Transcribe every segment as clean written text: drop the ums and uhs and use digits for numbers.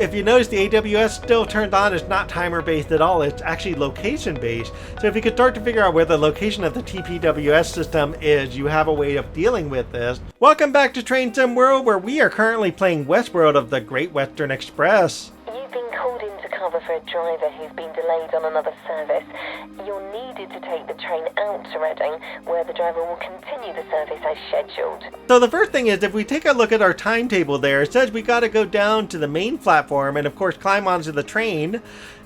if you notice, the AWS still turned on. It's not timer based at all. It's actually location based. So if you could start to figure out where the location of the TPWS system is, you have a way of dealing with this. Welcome back to Train Sim World, where we are currently playing WestWorld of the Great Western Express. You've been called in to cover for a driver who's been delayed on another service. You're needed to take the train out to Reading, where the driver will continue the service as scheduled. So the first thing is, if we take a look at our timetable there, it says we got to go down to the main platform and of course climb onto the train.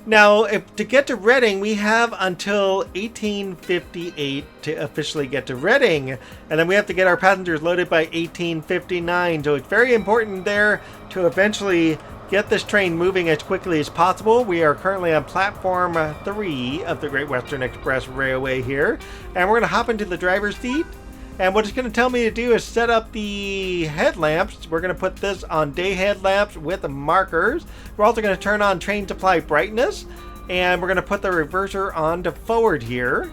Now, to get to Reading, we have until 1858 to officially get to Reading. And then we have to get our passengers loaded by 1859. So it's very important there to eventually get this train moving as quickly as possible. We are currently on platform 3 of the Great Western Express Railway here. And we're going to hop into the driver's seat. And what it's going to tell me to do is set up the headlamps. We're going to put this on day headlamps with the markers. We're also going to turn on train supply brightness. And we're going to put the reverser on to forward here.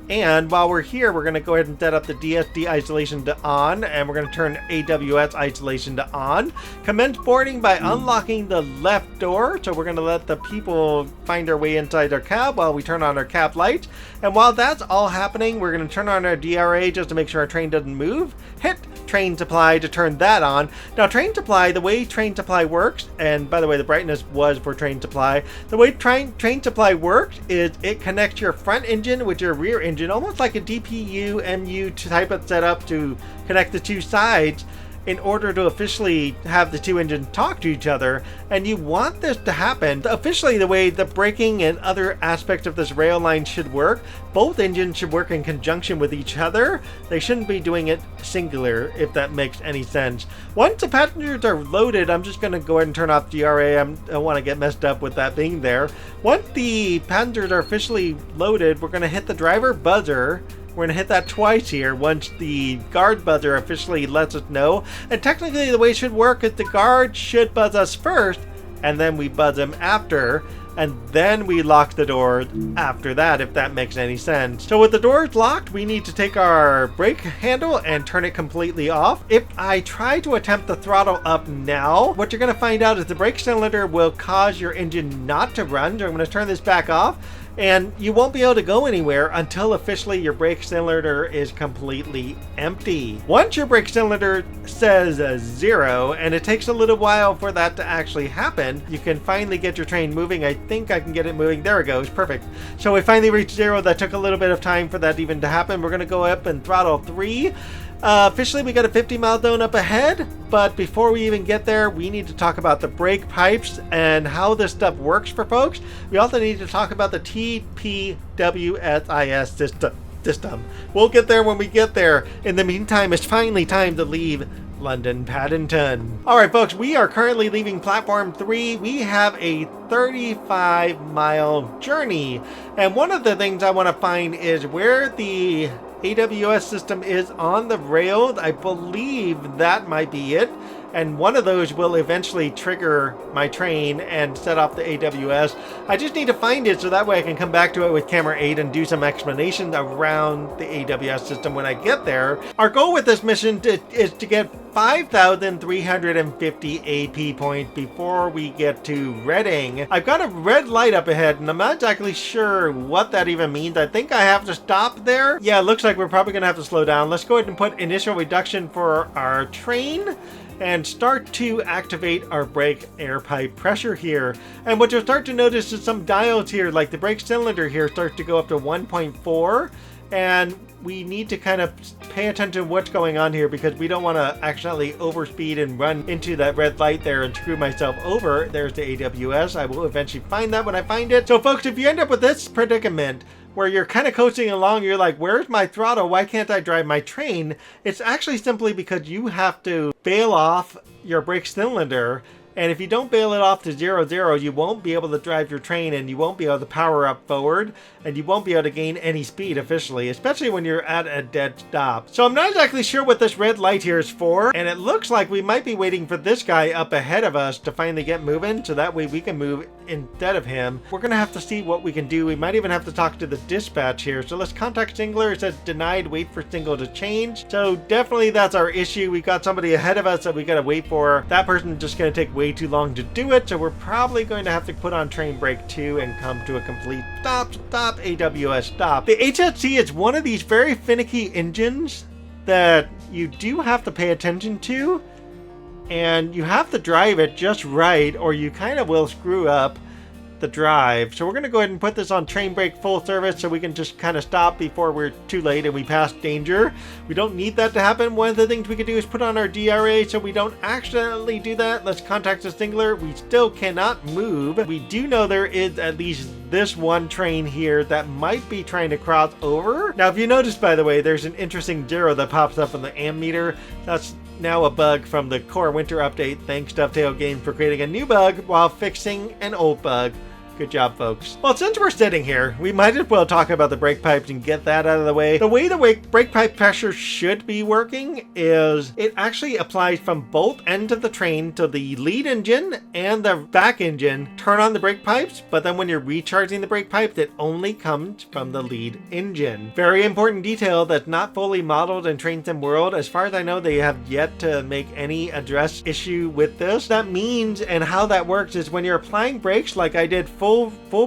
And while we're here, we're going to go ahead and set up the DSD isolation to on, and we're going to turn AWS isolation to on. Commence boarding by unlocking the left door. So we're going to let the people find their way inside our cab while we turn on our cab lights. And while that's all happening, we're going to turn on our DRA just to make sure our train doesn't move. Hit train supply to turn that on. Now train supply, the way train supply works, and by the way the brightness was for train supply, the way train supply works is it connects your front engine with your rear engine, almost like a DPU MU type of setup to connect the two sides in order to officially have the two engines talk to each other. And you want this to happen officially the way the braking and other aspects of this rail line should work. Both engines should work in conjunction with each other. They shouldn't be doing it singular, if that makes any sense. Once the passengers are loaded, I'm just going to go ahead and turn off DRA. I don't want to get messed up with that being there. Once the passengers are officially loaded, we're going to hit the driver buzzer. We're going to hit that twice here once the guard buzzer officially lets us know. And technically the way it should work is the guard should buzz us first, and then we buzz him after, and then we lock the doors after that, if that makes any sense. So with the doors locked, we need to take our brake handle and turn it completely off. If I try to attempt the throttle up now, what you're going to find out is the brake cylinder will cause your engine not to run. So I'm going to turn this back off. And you won't be able to go anywhere until officially your brake cylinder is completely empty. Once your brake cylinder says 0, and it takes a little while for that to actually happen, you can finally get your train moving. I think I can get it moving. There it goes. Perfect. So we finally reached 0. That took a little bit of time for that even to happen. We're going to go up and throttle 3. Officially, we got a 50-mile zone up ahead, but before we even get there, we need to talk about the brake pipes and how this stuff works for folks. We also need to talk about the TPWS system. We'll get there when we get there. In the meantime, it's finally time to leave London Paddington. Alright folks, we are currently leaving platform 3. We have a 35-mile journey, and one of the things I want to find is where the AWS system is on the rail. I believe that might be it, and one of those will eventually trigger my train and set off the AWS. I just need to find it so that way I can come back to it with camera 8 and do some explanations around the AWS system when I get there. Our goal with this mission is to get 5,350 AP points before we get to Reading. I've got a red light up ahead and I'm not exactly sure what that even means. I think I have to stop there. Yeah, it looks like we're probably gonna have to slow down. Let's go ahead and put initial reduction for our train and start to activate our brake air pipe pressure here. And what you'll start to notice is some dials here, like the brake cylinder here starts to go up to 1.4, and we need to kind of pay attention to what's going on here because we don't want to accidentally overspeed and run into that red light there and screw myself over. There's the AWS. I will eventually find that when I find it. So folks, if you end up with this predicament where you're kind of coasting along, you're like, where's my throttle? Why can't I drive my train? It's actually simply because you have to bail off your brake cylinder. And if you don't bail it off to 0, you won't be able to drive your train, and you won't be able to power up forward, and you won't be able to gain any speed officially, especially when you're at a dead stop. So I'm not exactly sure what this red light here is for, and it looks like we might be waiting for this guy up ahead of us to finally get moving, so that way we can move instead of him. We're gonna have to see what we can do. We might even have to talk to the dispatch here. So let's contact Singler. It says denied, wait for Single to change. So definitely that's our issue. We got somebody ahead of us that we gotta wait for. That person's just gonna take way way too long to do it, so we're probably going to have to put on train brake 2 and come to a complete stop, AWS stop. The HST is one of these very finicky engines that you do have to pay attention to, and you have to drive it just right or you kind of will screw up the drive. So we're going to go ahead and put this on train brake full service so we can just kind of stop before we're too late and we pass danger. We don't need that to happen. One of the things we could do is put on our DRA so we don't accidentally do that. Let's contact the Singler. We still cannot move. We do know there is at least this one train here that might be trying to cross over. Now, if you notice, by the way, there's an interesting zero that pops up on the ammeter. That's now a bug from the core winter update. Thanks Dovetail Games for creating a new bug while fixing an old bug. Good job, folks. Well, since we're sitting here, we might as well talk about the brake pipes and get that out of the way. The way the brake pipe pressure should be working is it actually applies from both ends of the train to the lead engine and the back engine. Turn on the brake pipes, but then when you're recharging the brake pipes, it only comes from the lead engine. Very important detail that's not fully modeled in Train Sim World. As far as I know, they have yet to make any address issue with this. That means, and how that works is when you're applying brakes like I did full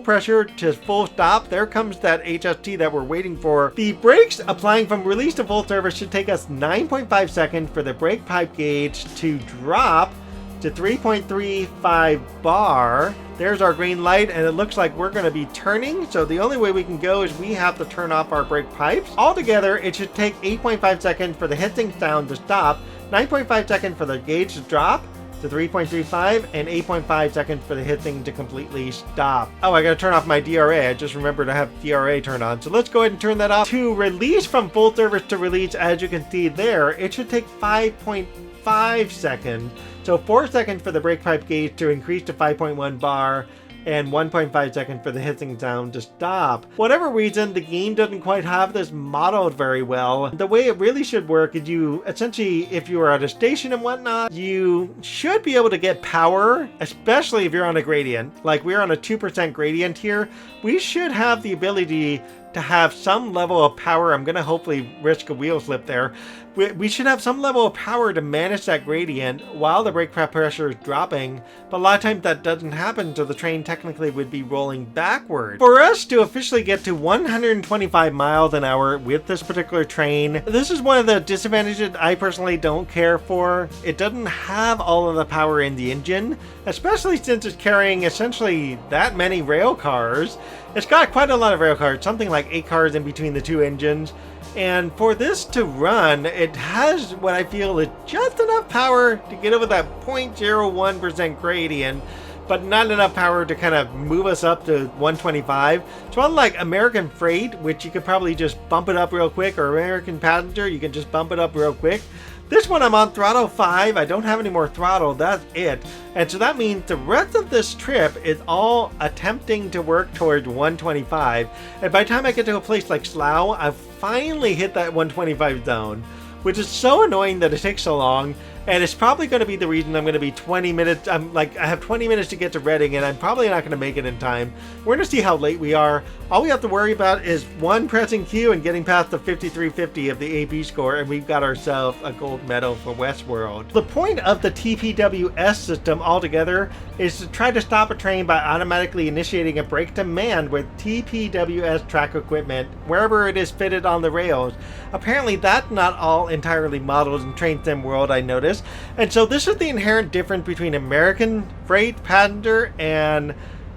pressure to full stop, there comes that HST that we're waiting for. The brakes applying from release to full service should take us 9.5 seconds for the brake pipe gauge to drop to 3.35 bar. There's our green light, and it looks like we're going to be turning, so the only way we can go is we have to turn off our brake pipes. Altogether, it should take 8.5 seconds for the hissing sound to stop, 9.5 seconds for the gauge to drop to 3.35, and 8.5 seconds for the hissing to completely stop. Oh, I gotta turn off my DRA. I just remembered to have DRA turned on. So let's go ahead and turn that off. To release from full service to release, as you can see there, it should take 5.5 seconds. So 4 seconds for the brake pipe gauge to increase to 5.1 bar, and 1.5 seconds for the hissing sound to stop. Whatever reason, the game doesn't quite have this modeled very well. The way it really should work is you essentially, if you are at a station and whatnot, you should be able to get power, especially if you're on a gradient. Like we're on a 2% gradient here. We should have the ability to have some level of power. I'm going to hopefully risk a wheel slip there. We should have some level of power to manage that gradient while the brake pressure is dropping, but a lot of times that doesn't happen, so the train technically would be rolling backward. For us to officially get to 125 miles an hour with this particular train, this is one of the disadvantages I personally don't care for. It doesn't have all of the power in the engine, especially since it's carrying essentially that many rail cars. It's got quite a lot of rail cars, something like 8 cars in between the two engines. And for this to run, it has what I feel is just enough power to get over that 0.01% gradient, but not enough power to kind of move us up to 125. So unlike American Freight, which you could probably just bump it up real quick, or American Passenger, you can just bump it up real quick. This one I'm on throttle 5, I don't have any more throttle, that's it. And so that means the rest of this trip is all attempting to work towards 125. And by the time I get to a place like Slough, I've finally hit that 125 zone, which is so annoying that it takes so long. And it's probably going to be the reason I'm going to be 20 minutes. I have 20 minutes to get to Reading, and I'm probably not going to make it in time. We're going to see how late we are. All we have to worry about is one, pressing Q and getting past the 5350 of the AP score, and we've got ourselves a gold medal for WestWorld. The point of the TPWS system altogether is to try to stop a train by automatically initiating a brake demand with TPWS track equipment wherever it is fitted on the rails. Apparently that's not all entirely modeled in Train Sim World, I noticed. And so this is the inherent difference between American Freight Passenger and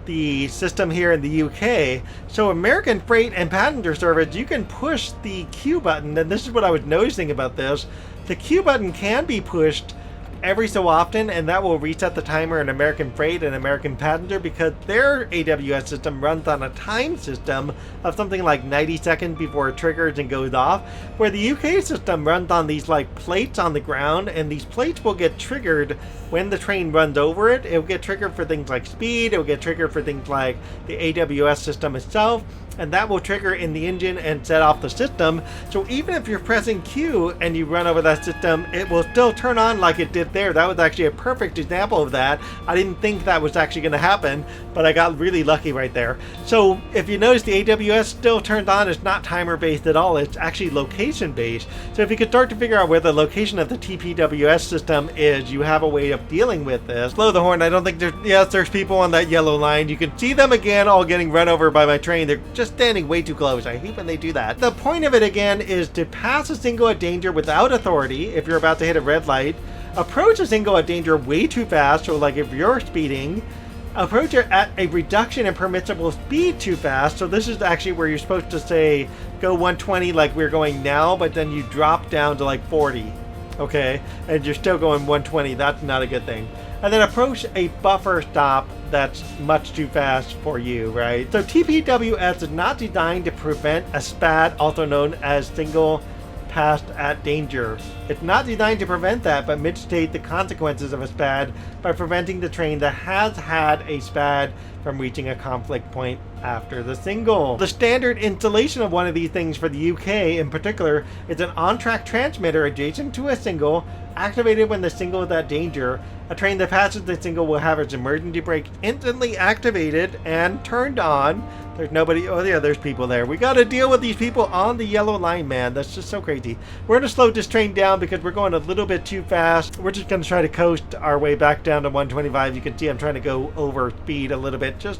the system here in the UK. So American Freight and Passenger service, you can push the Q button, and this is what I was noticing about this. The Q button can be pushed every so often, and that will reset the timer in American Freight and American Passenger because their AWS system runs on a time system of something like 90 seconds before it triggers and goes off, where the UK system runs on these like plates on the ground, and these plates will get triggered when the train runs over it. It will get triggered for things like speed, it will get triggered for things like the AWS system itself, and that will trigger in the engine and set off the system. So even if you're pressing Q and you run over that system, it will still turn on like it did there. That was actually a perfect example of that. I didn't think that was actually going to happen, but I got really lucky right there. So if you notice, the AWS still turns on. It's not timer based at all. It's actually location based. So if you could start to figure out where the location of the TPWS system is, you have a way of dealing with this. Blow the horn. I don't think there's people on that yellow line. You can see them again, all getting run over by my train. They're just standing way too close. I hate when they do that. The point of it again is to pass a single at danger without authority if you're about to hit a red light. Approach a single at danger way too fast, so like if you're speeding, approach it at a reduction in permissible speed too fast. So this is actually where you're supposed to say go 120 like we're going now, but then you drop down to like 40, okay? And you're still going 120. That's not a good thing. And then approach a buffer stop that's much too fast for you, right? So TPWS is not designed to prevent a SPAD, also known as single passed at danger. It's not designed to prevent that, but mitigate the consequences of a SPAD by preventing the train that has had a SPAD from reaching a conflict point after the single. The standard installation of one of these things for the UK in particular is an on-track transmitter adjacent to a single, activated when the single is at danger. A train that passes the single will have its emergency brake instantly activated and turned on. There's nobody. Oh yeah, there's people there. We got to deal with these people on the yellow line, man. That's just so crazy. We're going to slow this train down because we're going a little bit too fast. We're just going to try to coast our way back down to 125. You can see I'm trying to go over speed a little bit. Just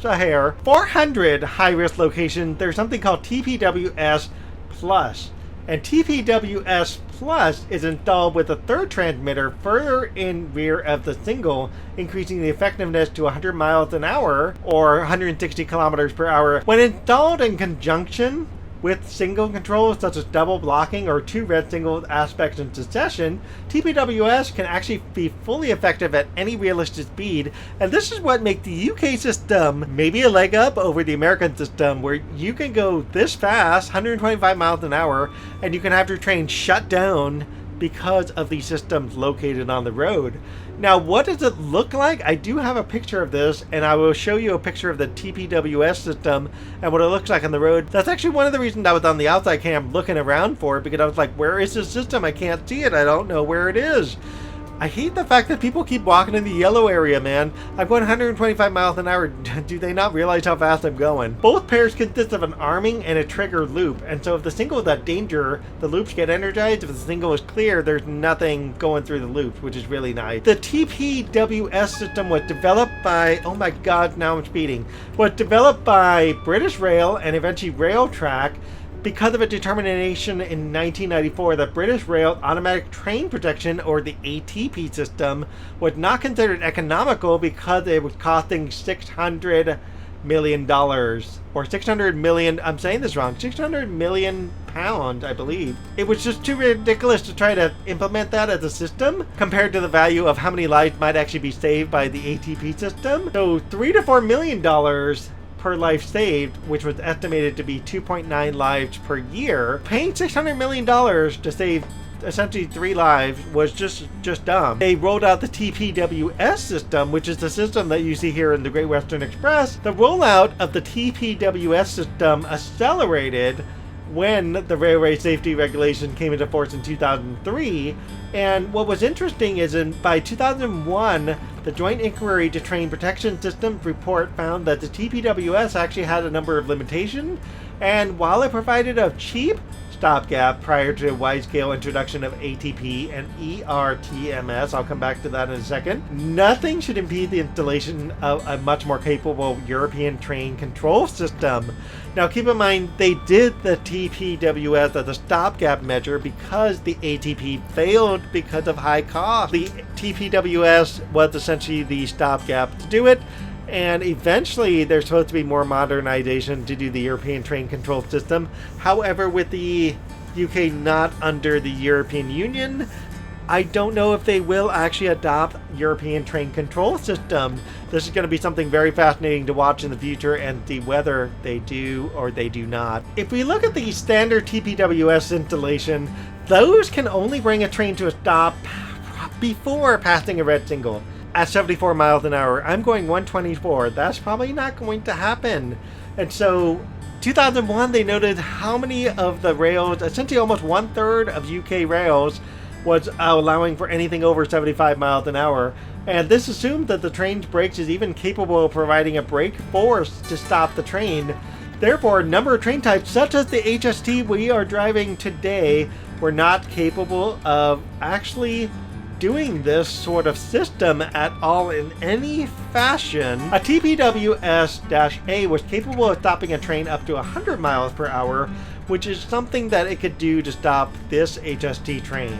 a hair. 400 high-risk location. There's something called TPWS Plus. And TPWS Plus is installed with a third transmitter further in rear of the single, increasing the effectiveness to 100 miles an hour or 160 kilometers per hour. When installed in conjunction with single controls such as double blocking or two red single aspects in succession, TPWS can actually be fully effective at any realistic speed. And this is what makes the UK system maybe a leg up over the American system, where you can go this fast, 125 miles an hour, and you can have your train shut down because of these systems located on the road. Now, what does it look like? I do have a picture of this, and I will show you a picture of the TPWS system and what it looks like on the road. That's actually one of the reasons I was on the outside cam looking around for it, because I was like, where is this system? I can't see it. I don't know where it is. I hate the fact that people keep walking in the yellow area, man. I'm going 125 miles an hour. Do they not realize how fast I'm going? Both pairs consist of an arming and a trigger loop. And so if the single is at danger, the loops get energized. If the single is clear, there's nothing going through the loops, which is really nice. The TPWS system was developed by, oh my God, now I'm speeding, was developed by British Rail and eventually Railtrack, because of a determination in 1994 that British Rail automatic train protection, or the ATP system, was not considered economical because it was costing $600 million, or 600 million, I'm saying this wrong, 600 million pounds, I believe. It was just too ridiculous to try to implement that as a system compared to the value of how many lives might actually be saved by the ATP system. So $3 to $4 million per life saved, which was estimated to be 2.9 lives per year. Paying $600 million to save essentially 3 lives was just dumb. They rolled out the TPWS system, which is the system that you see here in the Great Western Express. The rollout of the TPWS system accelerated when the Railway Safety Regulation came into force in 2003. And what was interesting is by 2001, the Joint Inquiry to Train Protection Systems report found that the TPWS actually had a number of limitations, and while it provided a cheap stopgap prior to a wide-scale introduction of ATP and ERTMS, I'll come back to that in a second, nothing should impede the installation of a much more capable European train control system. Now keep in mind, they did the TPWS as a stopgap measure because the ATP failed because of high cost. The TPWS was essentially the stopgap to do it, and eventually there's supposed to be more modernization to do the European train control system. However, with the UK not under the European Union, I don't know if they will actually adopt European train control system. This is going to be something very fascinating to watch in the future and see whether they do or they do not. If we look at the standard TPWS installation, those can only bring a train to a stop before passing a red single. at 74 miles an hour. I'm going 124. That's probably not going to happen. And so 2001, they noted how many of the rails, essentially almost 1/3 of UK rails, was allowing for anything over 75 miles an hour. And this assumed that the train's brakes is even capable of providing a brake force to stop the train. Therefore, a number of train types, such as the HST we are driving today, were not capable of actually doing this sort of system at all in any fashion. A TPWS-A was capable of stopping a train up to 100 miles per hour, which is something that it could do to stop this HST train.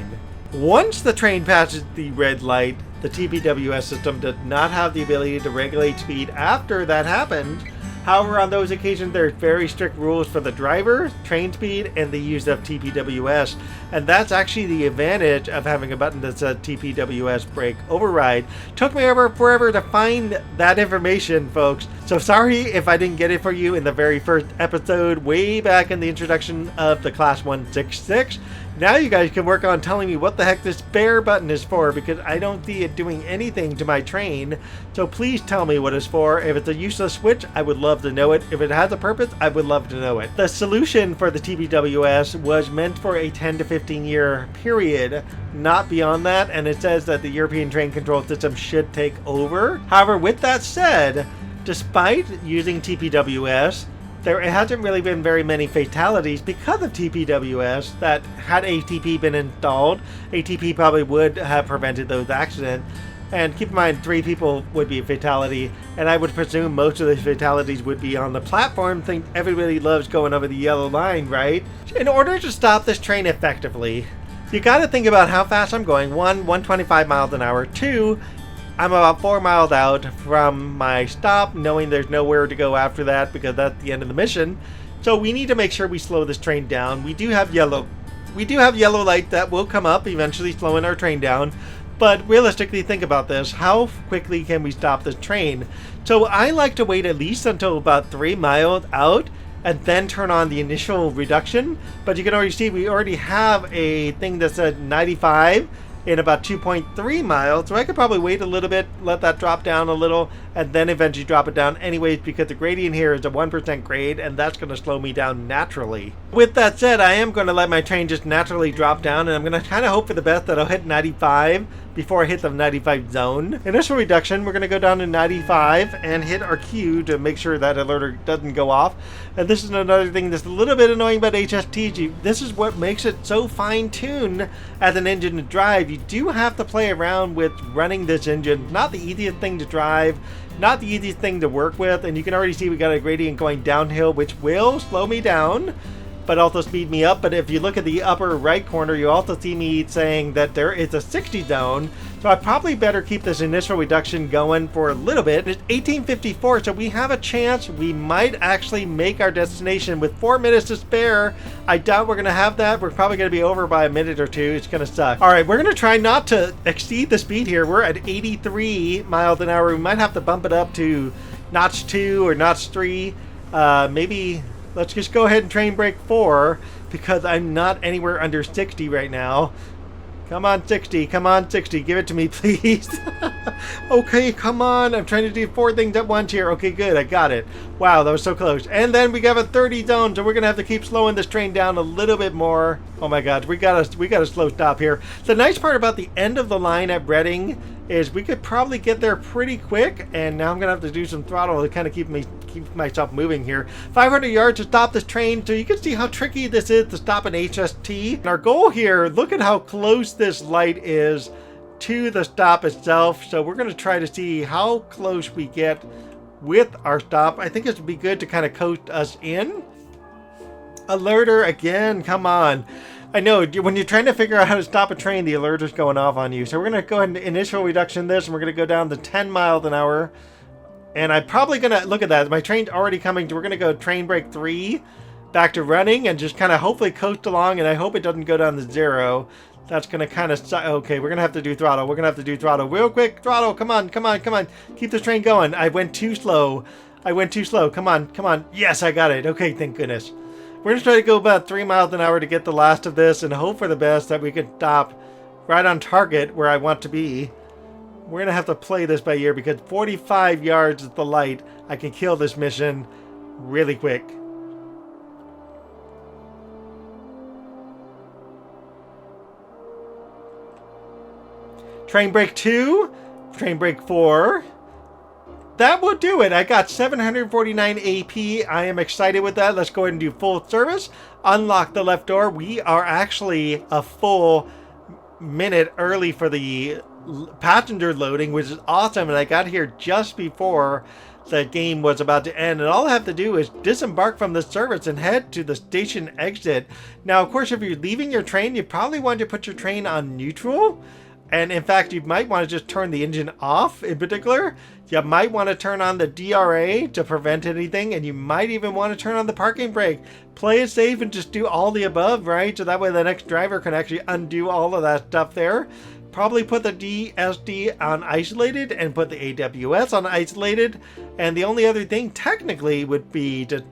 Once the train passes the red light, the TPWS system did not have the ability to regulate speed after that happened. However, on those occasions, there's very strict rules for the driver, train speed, and the use of TPWS. And that's actually the advantage of having a button that says TPWS brake override. Took me forever to find that information, folks. So sorry if I didn't get it for you in the very first episode, way back in the introduction of the Class 166. Now you guys can work on telling me what the heck this spare button is for, because I don't see it doing anything to my train. So please tell me what it's for. If it's a useless switch, I would love to know it. If it has a purpose, I would love to know it. The solution for the TPWS was meant for a 10 to 15 year period, not beyond that, and it says that the European train control system should take over. However, with that said, despite using TPWS, there hasn't really been very many fatalities because of TPWS. That had ATP been installed, ATP probably would have prevented those accidents. And keep in mind, 3 people would be a fatality, and I would presume most of the fatalities would be on the platform. Think everybody loves going over the yellow line, right? In order to stop this train effectively, you got to think about how fast I'm going. 1, 125 miles an hour. 2, I'm about 4 miles out from my stop, knowing there's nowhere to go after that because that's the end of the mission. So we need to make sure we slow this train down. We do have yellow light that will come up, eventually slowing our train down. But realistically, think about this. How quickly can we stop this train? So I like to wait at least until about 3 miles out and then turn on the initial reduction. But you can already see we already have a thing that said 95 in about 2.3 miles, so I could probably wait a little bit, let that drop down a little, and then eventually drop it down anyways, because the gradient here is a 1% grade, and that's going to slow me down naturally. With that said, I am going to let my train just naturally drop down, and I'm going to kind of hope for the best that I'll hit 95 before I hit the 95 zone. Initial reduction, we're going to go down to 95 and hit our Q to make sure that alerter doesn't go off. And this is another thing that's a little bit annoying about HSTs. This is what makes it so fine-tuned as an engine to drive. You do have to play around with running this engine. Not the easiest thing to drive, not the easiest thing to work with, and you can already see we got a gradient going downhill, which will slow me down, but also speed me up. But if you look at the upper right corner, you also see me saying that there is a 60 zone. So I probably better keep this initial reduction going for a little bit. It's 1854, so we have a chance. We might actually make our destination with 4 minutes to spare. I doubt we're going to have that. We're probably going to be over by a minute or two. It's going to suck. All right, we're going to try not to exceed the speed here. We're at 83 miles an hour. We might have to bump it up to notch 2 or notch 3. Maybe let's just go ahead and train brake 4, because I'm not anywhere under 60 right now. Come on, 60. Come on, 60. Give it to me, please. Okay, come on. I'm trying to do 4 things at once here. Okay, good. I got it. Wow, that was so close. And then we got a 30 zone, so we're going to have to keep slowing this train down a little bit more. Oh my God, we got a slow stop here. The nice part about the end of the line at Reading is we could probably get there pretty quick, and now I'm going to have to do some throttle to kind of keep myself moving here. 500 yards to stop this train, so you can see how tricky this is to stop an HST. And our goal here, look at how close this light is to the stop itself. So we're going to try to see how close we get with our stop. I think it would be good to kind of coast us in. Alerter again, come on. I know, when you're trying to figure out how to stop a train, the alerter's going off on you. So we're going to go ahead and initial reduction this, and we're going to go down to 10 miles an hour. And I'm probably going to, look at that, my train's already coming. We're going to go train brake 3, back to running, and just kind of hopefully coast along, and I hope it doesn't go down to 0. That's going to kind of, okay, we're going to have to do throttle. We're going to have to do throttle real quick. Throttle, come on, come on, come on. Keep this train going. I went too slow. Come on, come on. Yes, I got it. Okay, thank goodness. We're going to try to go about 3 miles an hour to get the last of this and hope for the best that we can stop right on target where I want to be. We're gonna have to play this by ear because 45 yards is the light. I can kill this mission really quick. Train break 2, train break 4. That will do it. I got 749 AP. I am excited with that. Let's go ahead and do full service. Unlock the left door. We are actually a full minute early for the passenger loading, which is awesome. And I got here just before the game was about to end. And all I have to do is disembark from the service and head to the station exit. Now, of course, if you're leaving your train, you probably want to put your train on neutral. And in fact, you might want to just turn the engine off in particular. You might want to turn on the DRA to prevent anything. And you might even want to turn on the parking brake. Play it safe and just do all the above, right? So that way the next driver can actually undo all of that stuff there. Probably put the DSD on isolated and put the AWS on isolated. And the only other thing technically would be to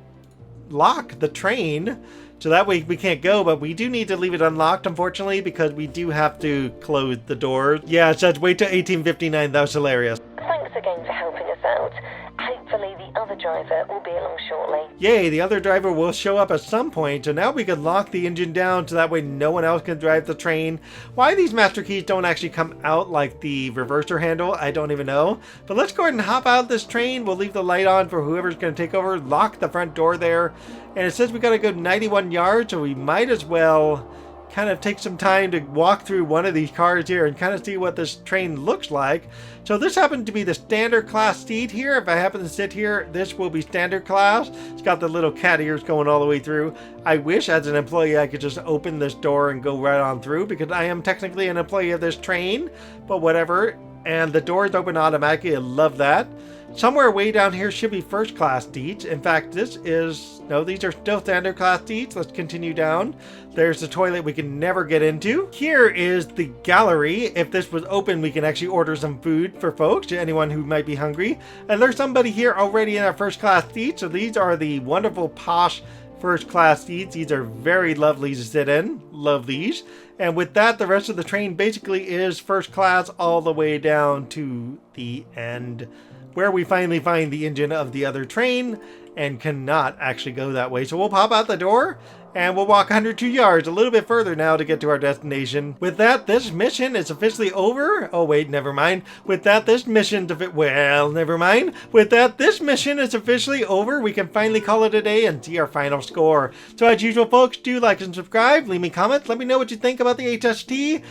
lock the train. So that way we can't go, but we do need to leave it unlocked, unfortunately, because we do have to close the doors. Yeah, it says wait till 1859. That was hilarious. Thanks again for helping us out. Hopefully the other driver will be along shortly. Yay, the other driver will show up at some point, so now we can lock the engine down so that way no one else can drive the train. Why these master keys don't actually come out like the reverser handle, I don't even know. But let's go ahead and hop out of this train. We'll leave the light on for whoever's going to take over. Lock the front door there. And it says we got to go 91 yards, so we might as well kind of take some time to walk through one of these cars here and kind of see what this train looks like. So this happened to be the standard class seat here. If I happen to sit here, this will be standard class. It's got the little cat ears going all the way through. I wish as an employee I could just open this door and go right on through because I am technically an employee of this train, but whatever. And the doors open automatically. I love that. Somewhere way down here should be first class seats. In fact, these are still standard class seats. Let's continue down. There's the toilet we can never get into. Here is the gallery. If this was open, we can actually order some food for folks, anyone who might be hungry. And there's somebody here already in our first class seat. So these are the wonderful posh first class seats. These are very lovely to sit in. Love these. And with that, the rest of the train basically is first class all the way down to the end, where we finally find the engine of the other train and cannot actually go that way. So we'll pop out the door and we'll walk 102 yards, a little bit further now to get to our destination. With that, this mission is officially over. Oh wait, never mind. With that, this mission is officially over. We can finally call it a day and see our final score. So as usual, folks, do like and subscribe, leave me comments, let me know what you think about the HST.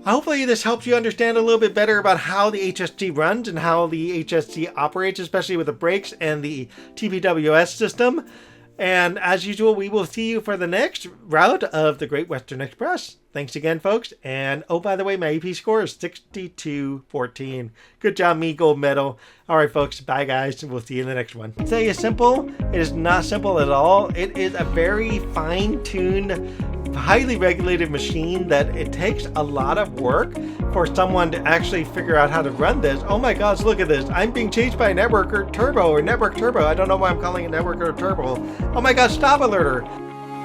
Hopefully this helps you understand a little bit better about how the HST runs and how the HST operates, especially with the brakes and the TPWS system. And as usual, we will see you for the next route of the Great Western Express. Thanks again, folks. And oh, by the way, my AP score is 62-14. Good job, me, gold medal. All right, folks. Bye, guys. We'll see you in the next one. Say it's simple. It is not simple at all. It is a very fine-tuned, highly regulated machine that it takes a lot of work for someone to actually figure out how to run this. Oh my gosh, look at this. I'm being chased by a network turbo. I don't know why I'm calling it network turbo. Oh my gosh, stop alerter.